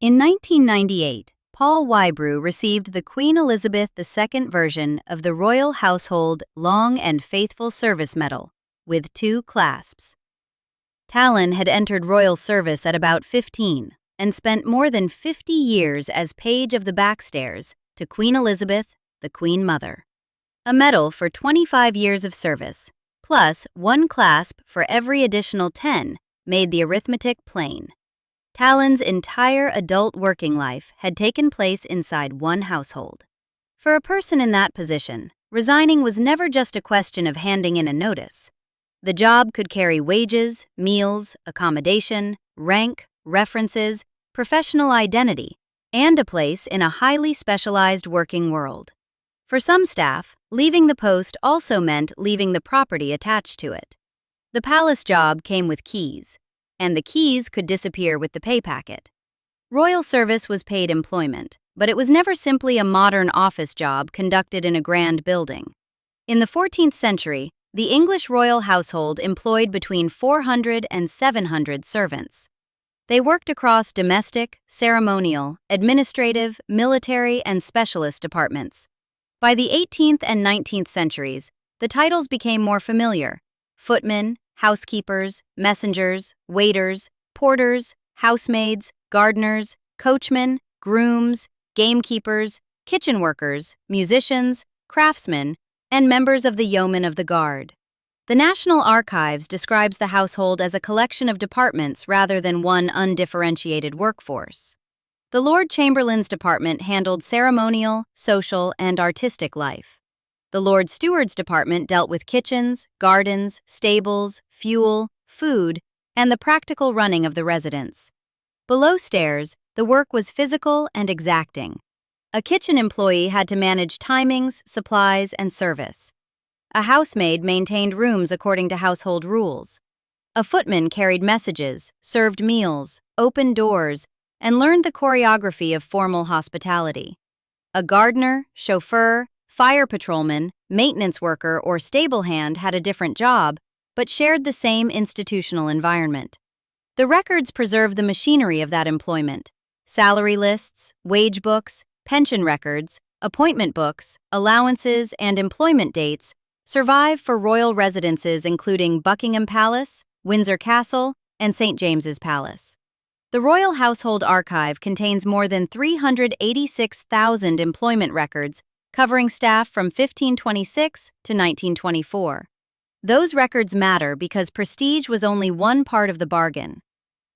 In 1998, Paul Whybrew received the Queen Elizabeth II version of the Royal Household Long and Faithful Service Medal, with 2 clasps. Tallon had entered royal service at about 15 and spent more than 50 years as page of the Backstairs to Queen Elizabeth, the Queen Mother. A medal for 25 years of service, plus 1 clasp for every additional 10, made the arithmetic plain. Tallon's entire adult working life had taken place inside one household. For a person in that position, resigning was never just a question of handing in a notice. The job could carry wages, meals, accommodation, rank, references, professional identity, and a place in a highly specialized working world. For some staff, leaving the post also meant leaving the property attached to it. The palace job came with keys, and the keys could disappear with the pay packet. Royal service was paid employment, but it was never simply a modern office job conducted in a grand building. In the 14th century, the English royal household employed between 400 and 700 servants. They worked across domestic, ceremonial, administrative, military, and specialist departments. By the 18th and 19th centuries, the titles became more familiar: footmen, housekeepers, messengers, waiters, porters, housemaids, gardeners, coachmen, grooms, gamekeepers, kitchen workers, musicians, craftsmen, and members of the yeomen of the guard. The National Archives describes the household as a collection of departments rather than one undifferentiated workforce. The Lord Chamberlain's department handled ceremonial, social, and artistic life. The Lord Steward's department dealt with kitchens, gardens, stables, fuel, food, and the practical running of the residence. Below stairs, the work was physical and exacting. A kitchen employee had to manage timings, supplies, and service. A housemaid maintained rooms according to household rules. A footman carried messages, served meals, opened doors, and learned the choreography of formal hospitality. A gardener, chauffeur, fire patrolman, maintenance worker, or stable hand had a different job, but shared the same institutional environment. The records preserve the machinery of that employment: salary lists, wage books, pension records, appointment books, allowances, and employment dates survive for royal residences including Buckingham Palace, Windsor Castle, and St. James's Palace. The Royal Household Archive contains more than 386,000 employment records covering staff from 1526 to 1924. Those records matter because prestige was only one part of the bargain.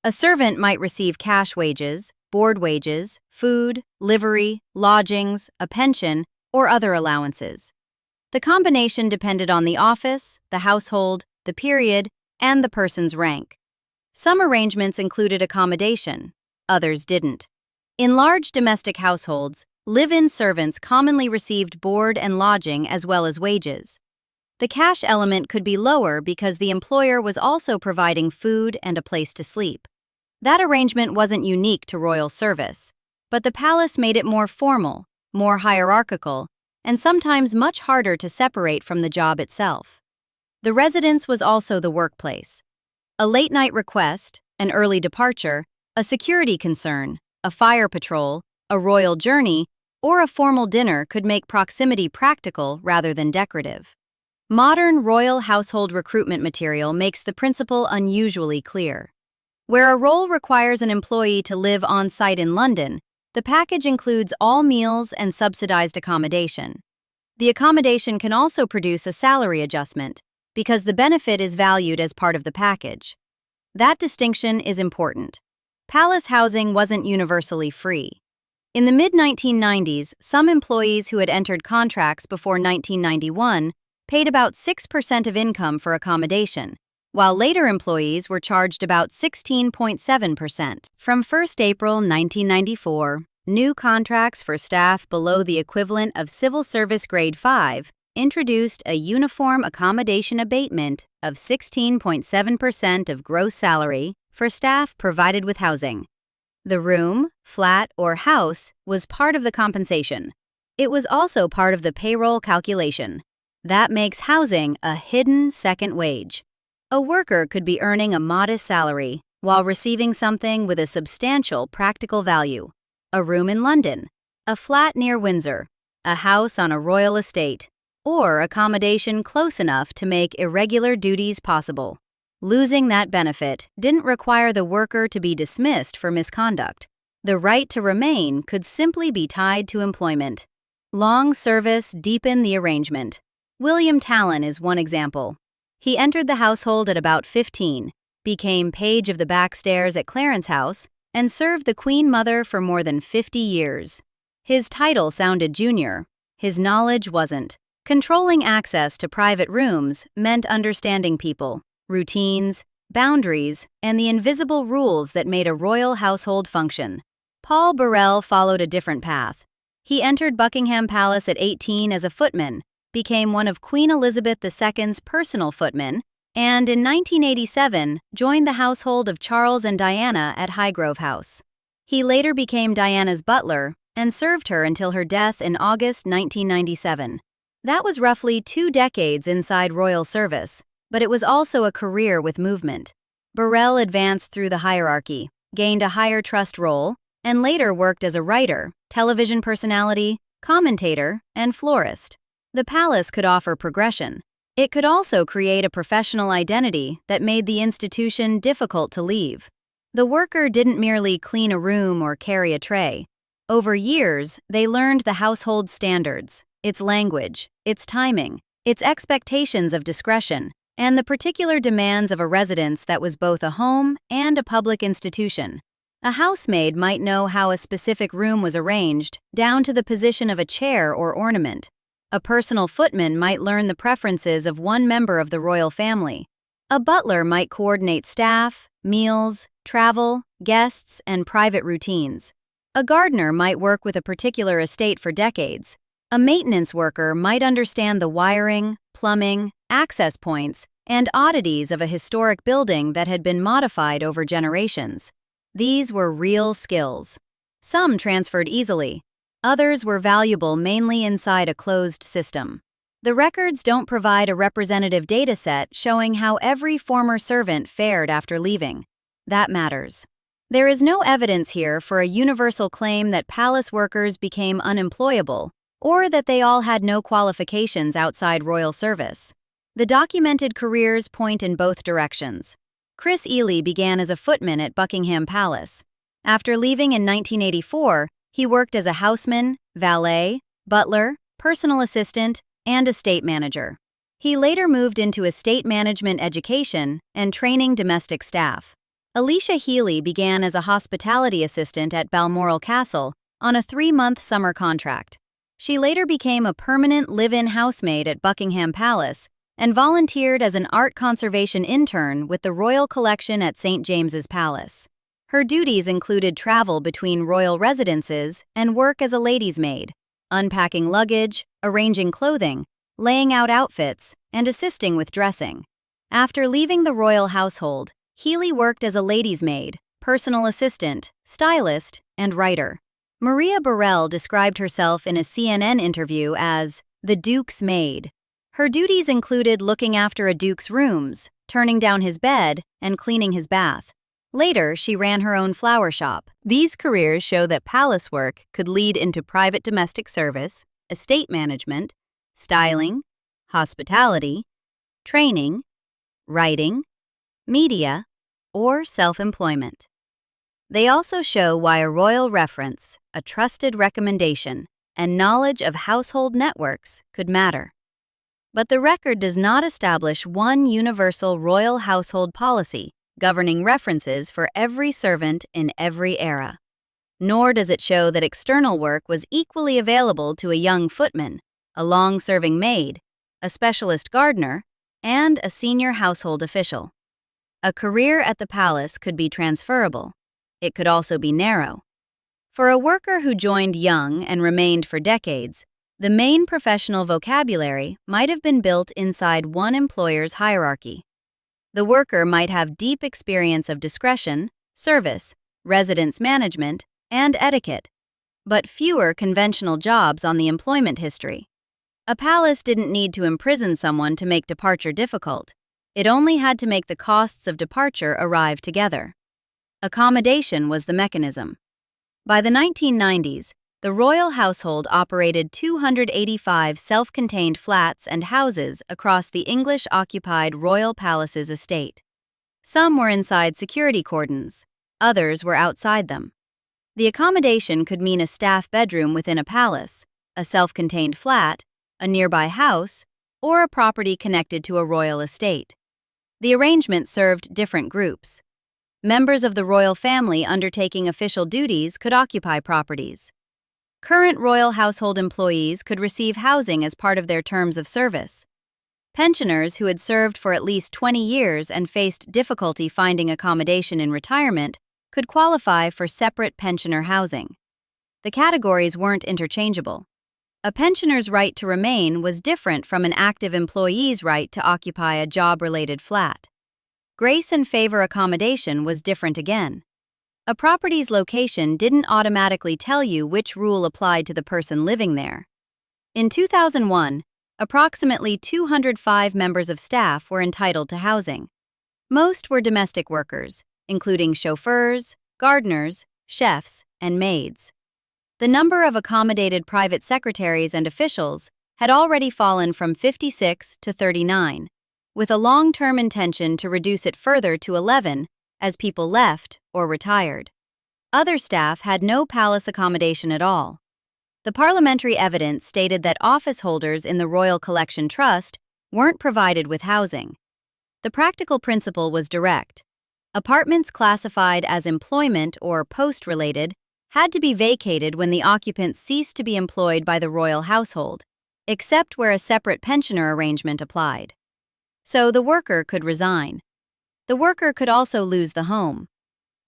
A servant might receive cash wages, board wages, food, livery, lodgings, a pension, or other allowances. The combination depended on the office, the household, the period, and the person's rank. Some arrangements included accommodation, others didn't. In large domestic households, live-in servants commonly received board and lodging as well as wages. The cash element could be lower because the employer was also providing food and a place to sleep. That arrangement wasn't unique to royal service, but the palace made it more formal, more hierarchical, and sometimes much harder to separate from the job itself. The residence was also the workplace. A late-night request, an early departure, a security concern, a fire patrol, a royal journey, or a formal dinner could make proximity practical rather than decorative. Modern royal household recruitment material makes the principle unusually clear. Where a role requires an employee to live on-site in London, the package includes all meals and subsidized accommodation. The accommodation can also produce a salary adjustment, because the benefit is valued as part of the package. That distinction is important. Palace housing wasn't universally free. In the mid-1990s, some employees who had entered contracts before 1991 paid about 6% of income for accommodation, while later employees were charged about 16.7%. From 1 April 1994, new contracts for staff below the equivalent of Civil Service Grade 5 introduced a uniform accommodation abatement of 16.7% of gross salary for staff provided with housing. The room, flat, or house was part of the compensation. It was also part of the payroll calculation. That makes housing a hidden second wage. A worker could be earning a modest salary while receiving something with a substantial practical value: a room in London, a flat near Windsor, a house on a royal estate, or accommodation close enough to make irregular duties possible. Losing that benefit didn't require the worker to be dismissed for misconduct. The right to remain could simply be tied to employment. Long service deepened the arrangement. William Tallon is one example. He entered the household at about 15, became page of the Backstairs at Clarence House, and served the Queen Mother for more than 50 years. His title sounded junior. His knowledge wasn't. Controlling access to private rooms meant understanding people, routines, boundaries, and the invisible rules that made a royal household function. Paul Burrell followed a different path. He entered Buckingham Palace at 18 as a footman, became one of Queen Elizabeth II's personal footmen, and in 1987 joined the household of Charles and Diana at Highgrove House. He later became Diana's butler and served her until her death in August 1997. That was roughly 2 decades inside royal service, but it was also a career with movement. Burrell advanced through the hierarchy, gained a higher trust role, and later worked as a writer, television personality, commentator, and florist. The palace could offer progression. It could also create a professional identity that made the institution difficult to leave. The worker didn't merely clean a room or carry a tray. Over years, they learned the household standards, its language, its timing, its expectations of discretion, and the particular demands of a residence that was both a home and a public institution. A housemaid might know how a specific room was arranged, down to the position of a chair or ornament. A personal footman might learn the preferences of one member of the royal family. A butler might coordinate staff, meals, travel, guests, and private routines. A gardener might work with a particular estate for decades. A maintenance worker might understand the wiring, plumbing, access points, and oddities of a historic building that had been modified over generations. These were real skills. Some transferred easily. Others were valuable mainly inside a closed system. The records don't provide a representative data set showing how every former servant fared after leaving. That matters. There is no evidence here for a universal claim that palace workers became unemployable, or that they all had no qualifications outside royal service. The documented careers point in both directions. Chris Ely began as a footman at Buckingham Palace. After leaving in 1984, he worked as a houseman, valet, butler, personal assistant, and estate manager. He later moved into estate management education and training domestic staff. Alicia Healy began as a hospitality assistant at Balmoral Castle on a 3-month summer contract. She later became a permanent live-in housemaid at Buckingham Palace and volunteered as an art conservation intern with the Royal Collection at St. James's Palace. Her duties included travel between royal residences and work as a lady's maid, unpacking luggage, arranging clothing, laying out outfits, and assisting with dressing. After leaving the royal household, Healy worked as a lady's maid, personal assistant, stylist, and writer. Maria Burrell described herself in a CNN interview as the Duke's maid. Her duties included looking after a duke's rooms, turning down his bed, and cleaning his bath. Later, she ran her own flower shop. These careers show that palace work could lead into private domestic service, estate management, styling, hospitality, training, writing, media, or self-employment. They also show why a royal reference, a trusted recommendation, and knowledge of household networks could matter. But the record does not establish one universal royal household policy governing references for every servant in every era. Nor does it show that external work was equally available to a young footman, a long-serving maid, a specialist gardener, and a senior household official. A career at the palace could be transferable. It could also be narrow. For a worker who joined young and remained for decades, the main professional vocabulary might have been built inside one employer's hierarchy. The worker might have deep experience of discretion, service, residence management, and etiquette, but fewer conventional jobs on the employment history. A palace didn't need to imprison someone to make departure difficult. It only had to make the costs of departure arrive together. Accommodation was the mechanism. By the 1990s, the royal household operated 285 self-contained flats and houses across the English-occupied royal palace's estate. Some were inside security cordons, others were outside them. The accommodation could mean a staff bedroom within a palace, a self-contained flat, a nearby house, or a property connected to a royal estate. The arrangement served different groups. Members of the royal family undertaking official duties could occupy properties. Current royal household employees could receive housing as part of their terms of service. Pensioners who had served for at least 20 years and faced difficulty finding accommodation in retirement could qualify for separate pensioner housing. The categories weren't interchangeable. A pensioner's right to remain was different from an active employee's right to occupy a job-related flat. Grace and favor accommodation was different again. A property's location didn't automatically tell you which rule applied to the person living there. In 2001, approximately 205 members of staff were entitled to housing. Most were domestic workers, including chauffeurs, gardeners, chefs, and maids. The number of accommodated private secretaries and officials had already fallen from 56 to 39, with a long-term intention to reduce it further to 11 as people left or retired. Other staff had no palace accommodation at all. The parliamentary evidence stated that office holders in the Royal Collection Trust weren't provided with housing. The practical principle was direct. Apartments classified as employment or post-related had to be vacated when the occupants ceased to be employed by the royal household, except where a separate pensioner arrangement applied. So the worker could resign. The worker could also lose the home.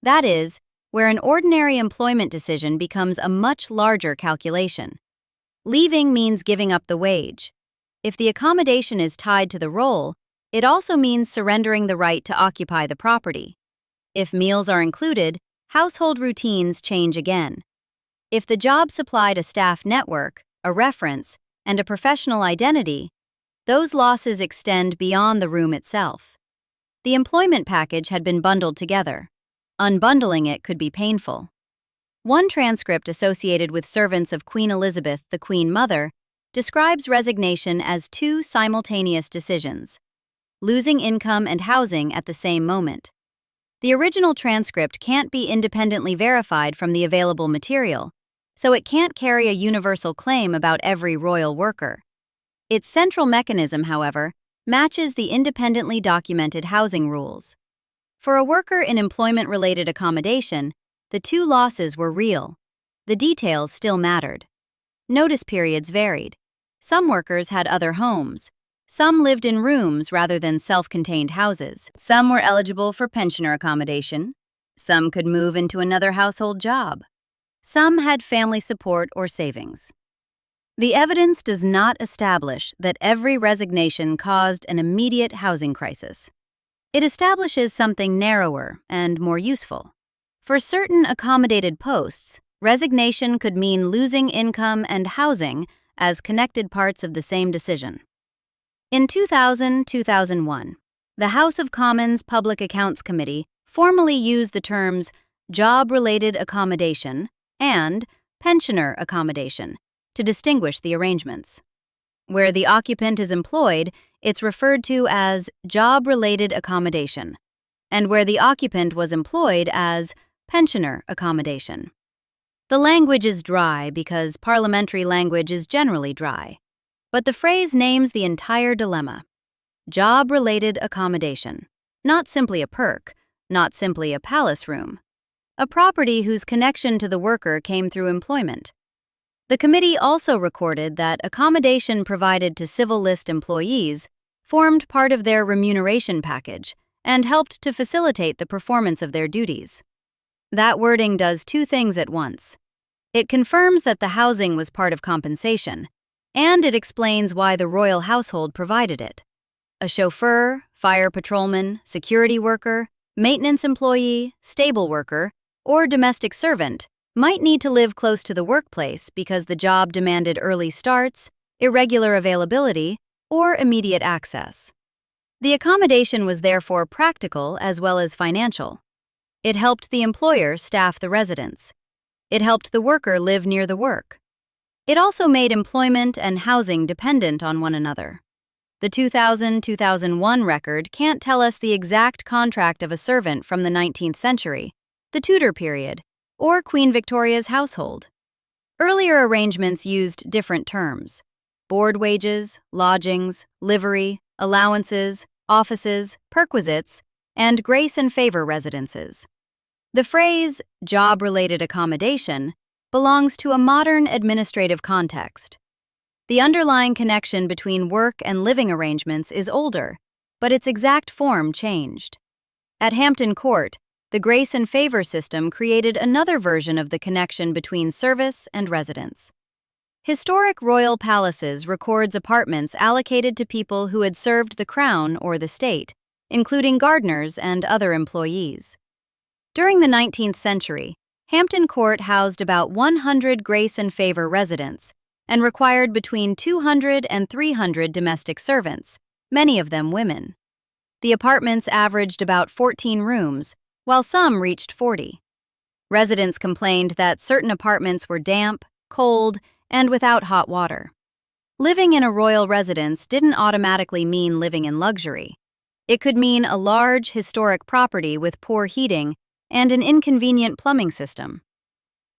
That is, where an ordinary employment decision becomes a much larger calculation. Leaving means giving up the wage. If the accommodation is tied to the role, it also means surrendering the right to occupy the property. If meals are included, household routines change again. If the job supplied a staff network, a reference, and a professional identity, those losses extend beyond the room itself. The employment package had been bundled together. Unbundling it could be painful. One transcript associated with servants of Queen Elizabeth, the Queen Mother, describes resignation as two simultaneous decisions, losing income and housing at the same moment. The original transcript can't be independently verified from the available material, so it can't carry a universal claim about every royal worker. Its central mechanism, however, matches the independently documented housing rules. For a worker in employment-related accommodation, the two losses were real. The details still mattered. Notice periods varied. Some workers had other homes. Some lived in rooms rather than self-contained houses. Some were eligible for pensioner accommodation. Some could move into another household job. Some had family support or savings. The evidence does not establish that every resignation caused an immediate housing crisis. It establishes something narrower and more useful. For certain accommodated posts, resignation could mean losing income and housing as connected parts of the same decision. In 2000-2001, the House of Commons Public Accounts Committee formally used the terms job-related accommodation and pensioner accommodation to distinguish the arrangements. Where the occupant is employed, it's referred to as job-related accommodation, and where the occupant was employed as pensioner accommodation. The language is dry because parliamentary language is generally dry, but the phrase names the entire dilemma. Job-related accommodation, not simply a perk, not simply a palace room, a property whose connection to the worker came through employment. The committee also recorded that accommodation provided to civil list employees formed part of their remuneration package and helped to facilitate the performance of their duties. That wording does two things at once. It confirms that the housing was part of compensation, and it explains why the royal household provided it. A chauffeur, fire patrolman, security worker, maintenance employee, stable worker, or domestic servant might need to live close to the workplace because the job demanded early starts, irregular availability, or immediate access. The accommodation was therefore practical as well as financial. It helped the employer staff the residence. It helped the worker live near the work. It also made employment and housing dependent on one another. The 2000-2001 record can't tell us the exact contract of a servant from the 19th century, the Tudor period, or Queen Victoria's household. Earlier arrangements used different terms: board wages, lodgings, livery, allowances, offices, perquisites, and grace and favor residences. The phrase job-related accommodation belongs to a modern administrative context. The underlying connection between work and living arrangements is older, but its exact form changed. At Hampton Court, the grace and favor system created another version of the connection between service and residence. Historic royal palaces records apartments allocated to people who had served the crown or the state, including gardeners and other employees. During the 19th century, Hampton Court housed about 100 grace and favor residents and required between 200 and 300 domestic servants, many of them women. The apartments averaged about 14 rooms, while some reached 40. Residents complained that certain apartments were damp, cold, and without hot water. Living in a royal residence didn't automatically mean living in luxury. It could mean a large, historic property with poor heating and an inconvenient plumbing system.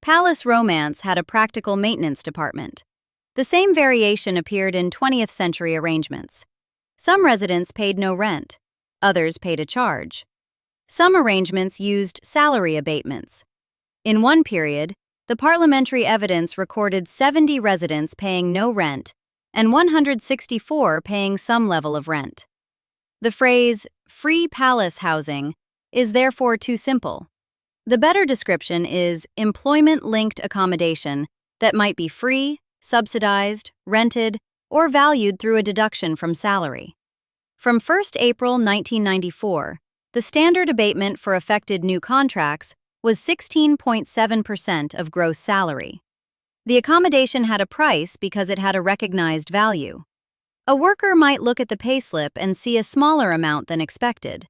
Palace romance had a practical maintenance department. The same variation appeared in 20th century arrangements. Some residents paid no rent, others paid a charge. Some arrangements used salary abatements. In one period, the parliamentary evidence recorded 70 residents paying no rent and 164 paying some level of rent. The phrase, free palace housing, is therefore too simple. The better description is employment-linked accommodation that might be free, subsidized, rented, or valued through a deduction from salary. From 1 April 1994, the standard abatement for affected new contracts was 16.7% of gross salary. The accommodation had a price because it had a recognized value. A worker might look at the payslip and see a smaller amount than expected.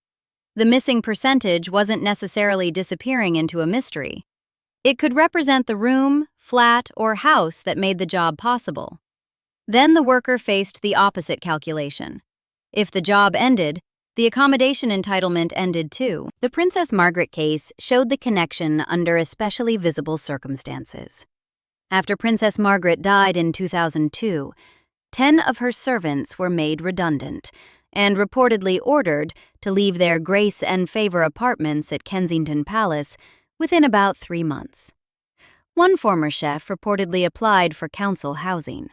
The missing percentage wasn't necessarily disappearing into a mystery. It could represent the room, flat, or house that made the job possible. Then the worker faced the opposite calculation. If the job ended, the accommodation entitlement ended too. The Princess Margaret case showed the connection under especially visible circumstances. After Princess Margaret died in 2002, 10 of her servants were made redundant and reportedly ordered to leave their grace and favor apartments at Kensington Palace within about 3 months. One former chef reportedly applied for council housing.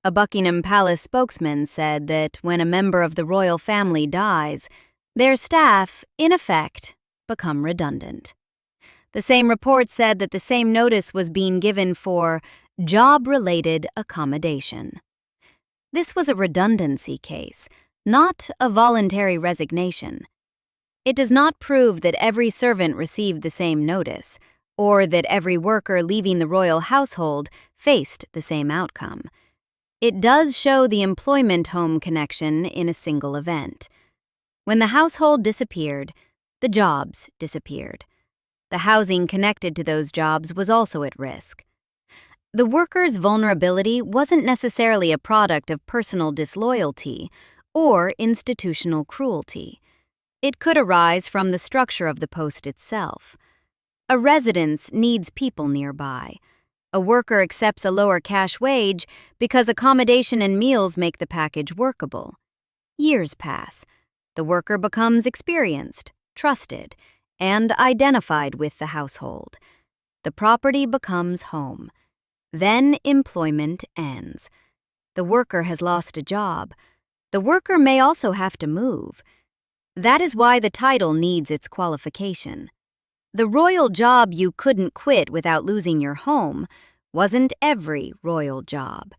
A Buckingham Palace spokesman said that when a member of the royal family dies, their staff, in effect, become redundant. The same report said that the same notice was being given for job-related accommodation. This was a redundancy case, not a voluntary resignation. It does not prove that every servant received the same notice, or that every worker leaving the royal household faced the same outcome. It does show the employment-home connection in a single event. When the household disappeared, the jobs disappeared. The housing connected to those jobs was also at risk. The worker's vulnerability wasn't necessarily a product of personal disloyalty or institutional cruelty. It could arise from the structure of the post itself. A residence needs people nearby. A worker accepts a lower cash wage because accommodation and meals make the package workable. Years pass. The worker becomes experienced, trusted, and identified with the household. The property becomes home. Then employment ends. The worker has lost a job. The worker may also have to move. That is why the title needs its qualification. The royal job you couldn't quit without losing your home wasn't every royal job.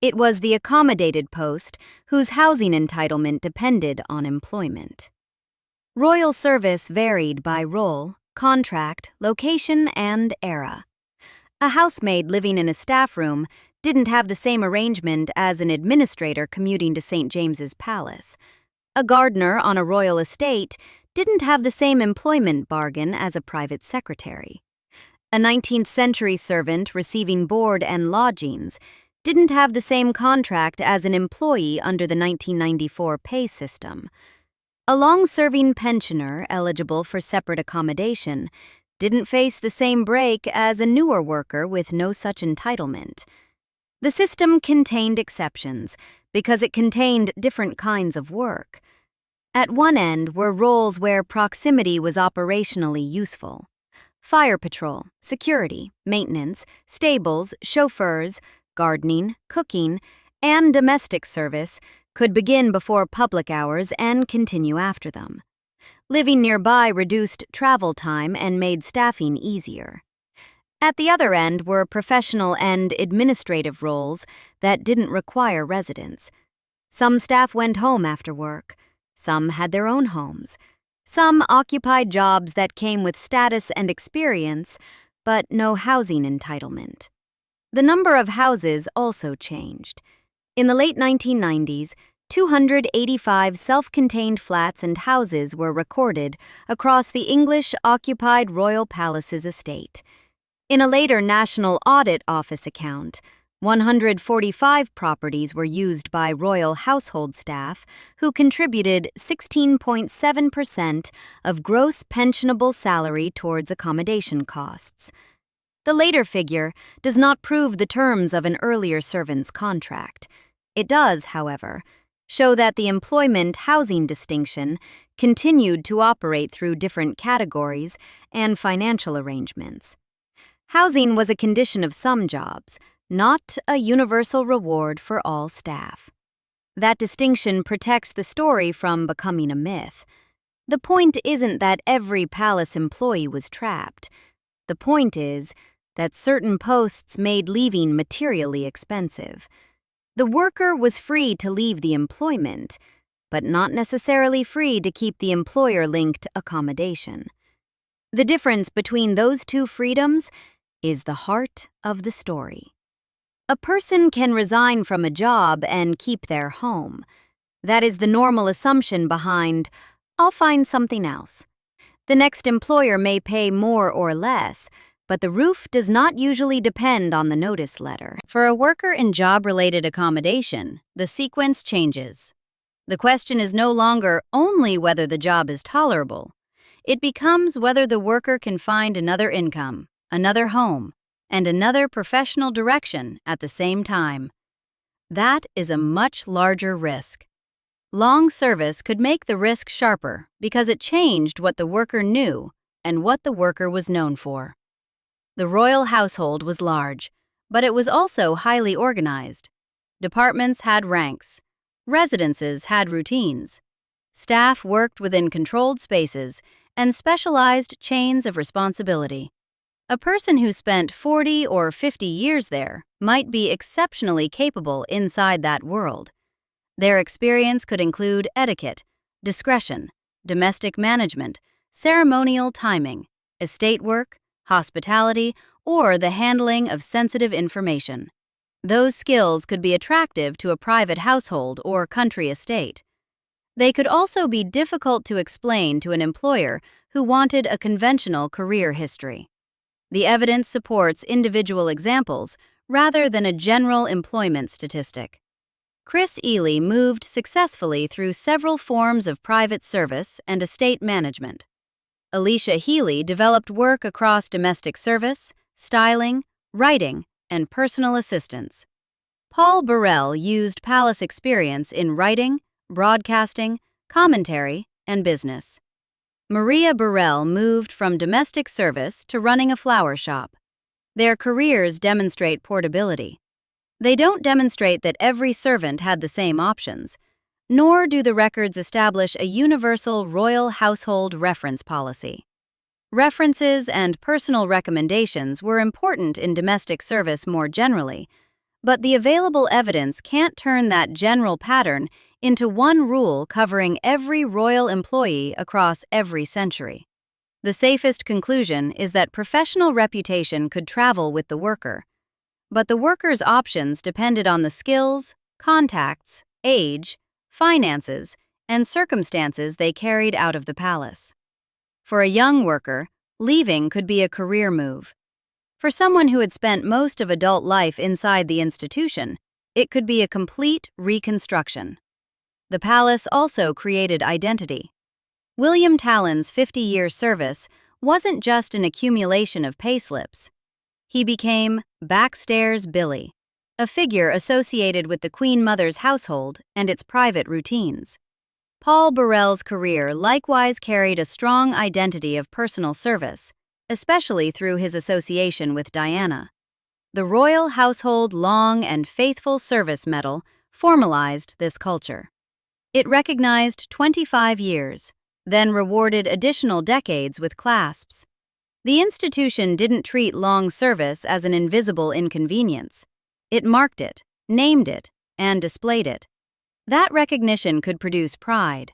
It was the accommodated post whose housing entitlement depended on employment. Royal service varied by role, contract, location, and era. A housemaid living in a staff room didn't have the same arrangement as an administrator commuting to St. James's Palace. A gardener on a royal estate didn't have the same employment bargain as a private secretary. A 19th century servant receiving board and lodgings didn't have the same contract as an employee under the 1994 pay system. A long-serving pensioner eligible for separate accommodation didn't face the same break as a newer worker with no such entitlement. The system contained exceptions because it contained different kinds of work. At one end were roles where proximity was operationally useful. Fire patrol, security, maintenance, stables, chauffeurs, gardening, cooking, and domestic service could begin before public hours and continue after them. Living nearby reduced travel time and made staffing easier. At the other end were professional and administrative roles that didn't require residence. Some staff went home after work. Some had their own homes. Some occupied jobs that came with status and experience, but no housing entitlement. The number of houses also changed. In the late 1990s, 285 self-contained flats and houses were recorded across the English-occupied Royal Palace's estate. In a later National Audit Office account, 145 properties were used by royal household staff who contributed 16.7% of gross pensionable salary towards accommodation costs. The later figure does not prove the terms of an earlier servant's contract. It does, however, show that the employment-housing distinction continued to operate through different categories and financial arrangements. Housing was a condition of some jobs, not a universal reward for all staff. That distinction protects the story from becoming a myth. The point isn't that every palace employee was trapped. The point is that certain posts made leaving materially expensive. The worker was free to leave the employment, but not necessarily free to keep the employer-linked accommodation. The difference between those two freedoms is the heart of the story. A person can resign from a job and keep their home. That is the normal assumption behind, "I'll find something else." The next employer may pay more or less, but the roof does not usually depend on the notice letter. For a worker in job-related accommodation, the sequence changes. The question is no longer only whether the job is tolerable. It becomes whether the worker can find another income, another home, and another professional direction at the same time. That is a much larger risk. Long service could make the risk sharper because it changed what the worker knew and what the worker was known for. The royal household was large, but it was also highly organized. Departments had ranks. Residences had routines. Staff worked within controlled spaces and specialized chains of responsibility. A person who spent 40 or 50 years there might be exceptionally capable inside that world. Their experience could include etiquette, discretion, domestic management, ceremonial timing, estate work, hospitality, or the handling of sensitive information. Those skills could be attractive to a private household or country estate. They could also be difficult to explain to an employer who wanted a conventional career history. The evidence supports individual examples rather than a general employment statistic. Chris Ely moved successfully through several forms of private service and estate management. Alicia Healy developed work across domestic service, styling, writing, and personal assistance. Paul Burrell used palace experience in writing, broadcasting, commentary, and business. Maria Burrell moved from domestic service to running a flower shop. Their careers demonstrate portability. They don't demonstrate that every servant had the same options, nor do the records establish a universal royal household reference policy. References and personal recommendations were important in domestic service more generally, but the available evidence can't turn that general pattern into one rule covering every royal employee across every century. The safest conclusion is that professional reputation could travel with the worker, but the worker's options depended on the skills, contacts, age, finances, and circumstances they carried out of the palace. For a young worker, leaving could be a career move. For someone who had spent most of adult life inside the institution, it could be a complete reconstruction. The palace also created identity. William Tallon's 50-year service wasn't just an accumulation of payslips. He became Backstairs Billy, a figure associated with the Queen Mother's household and its private routines. Paul Burrell's career likewise carried a strong identity of personal service, especially through his association with Diana. The Royal Household Long and Faithful Service Medal formalized this culture. It recognized 25 years, then rewarded additional decades with clasps. The institution didn't treat long service as an invisible inconvenience. It marked it, named it, and displayed it. That recognition could produce pride.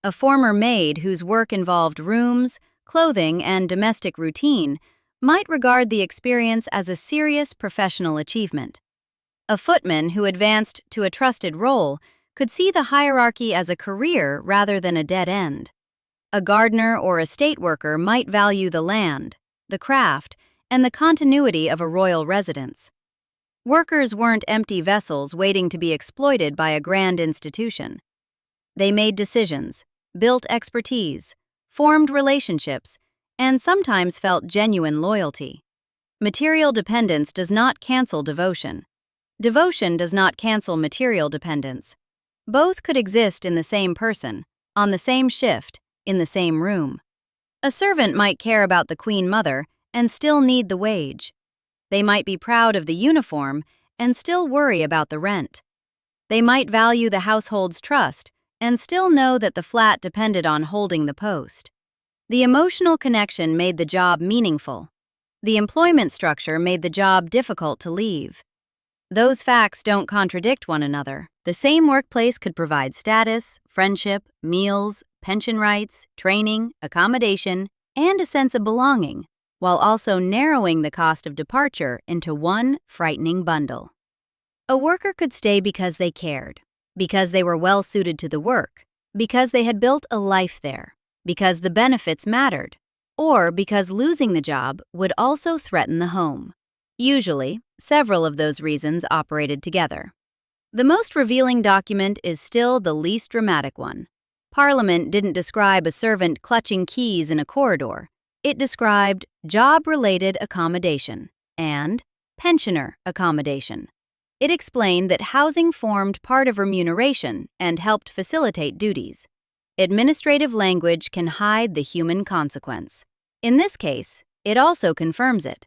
A former maid whose work involved rooms, clothing, and domestic routine might regard the experience as a serious professional achievement. A footman who advanced to a trusted role could see the hierarchy as a career rather than a dead end. A gardener or estate worker might value the land, the craft, and the continuity of a royal residence. Workers weren't empty vessels waiting to be exploited by a grand institution. They made decisions, built expertise, formed relationships, and sometimes felt genuine loyalty. Material dependence does not cancel devotion. Devotion does not cancel material dependence. Both could exist in the same person, on the same shift, in the same room. A servant might care about the Queen Mother and still need the wage. They might be proud of the uniform and still worry about the rent. They might value the household's trust and still know that the flat depended on holding the post. The emotional connection made the job meaningful. The employment structure made the job difficult to leave. Those facts don't contradict one another. The same workplace could provide status, friendship, meals, pension rights, training, accommodation, and a sense of belonging, while also narrowing the cost of departure into one frightening bundle. A worker could stay because they cared, because they were well suited to the work, because they had built a life there, because the benefits mattered, or because losing the job would also threaten the home. Usually, several of those reasons operated together. The most revealing document is still the least dramatic one. Parliament didn't describe a servant clutching keys in a corridor. It described job-related accommodation and pensioner accommodation. It explained that housing formed part of remuneration and helped facilitate duties. Administrative language can hide the human consequence. In this case, it also confirms it.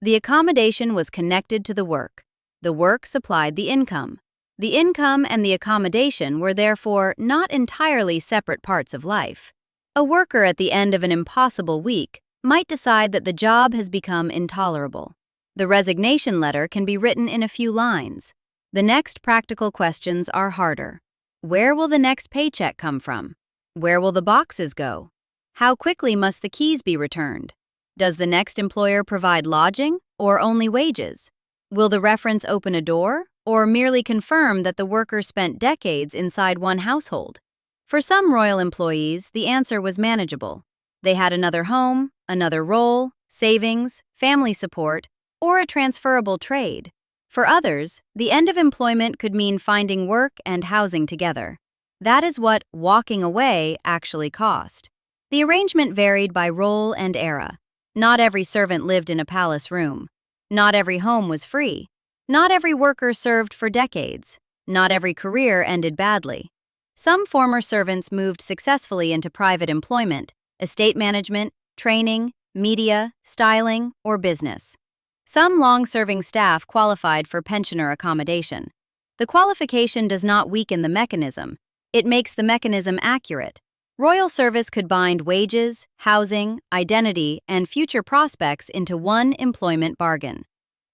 The accommodation was connected to the work. The work supplied the income. The income and the accommodation were therefore not entirely separate parts of life. A worker at the end of an impossible week might decide that the job has become intolerable. The resignation letter can be written in a few lines. The next practical questions are harder. Where will the next paycheck come from? Where will the boxes go? How quickly must the keys be returned? Does the next employer provide lodging or only wages? Will the reference open a door or merely confirm that the worker spent decades inside one household? For some royal employees, the answer was manageable. They had another home, another role, savings, family support, or a transferable trade. For others, the end of employment could mean finding work and housing together. That is what walking away actually cost. The arrangement varied by role and era. Not every servant lived in a palace room. Not every home was free. Not every worker served for decades. Not every career ended badly. Some former servants moved successfully into private employment, estate management, training, media, styling, or business. Some long-serving staff qualified for pensioner accommodation. The qualification does not weaken the mechanism. It makes the mechanism accurate. Royal service could bind wages, housing, identity, and future prospects into one employment bargain.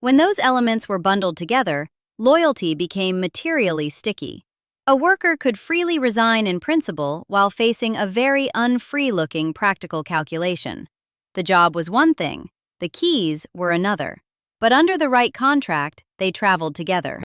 When those elements were bundled together, loyalty became materially sticky. A worker could freely resign in principle while facing a very unfree-looking practical calculation. The job was one thing, the keys were another. But under the right contract, they traveled together.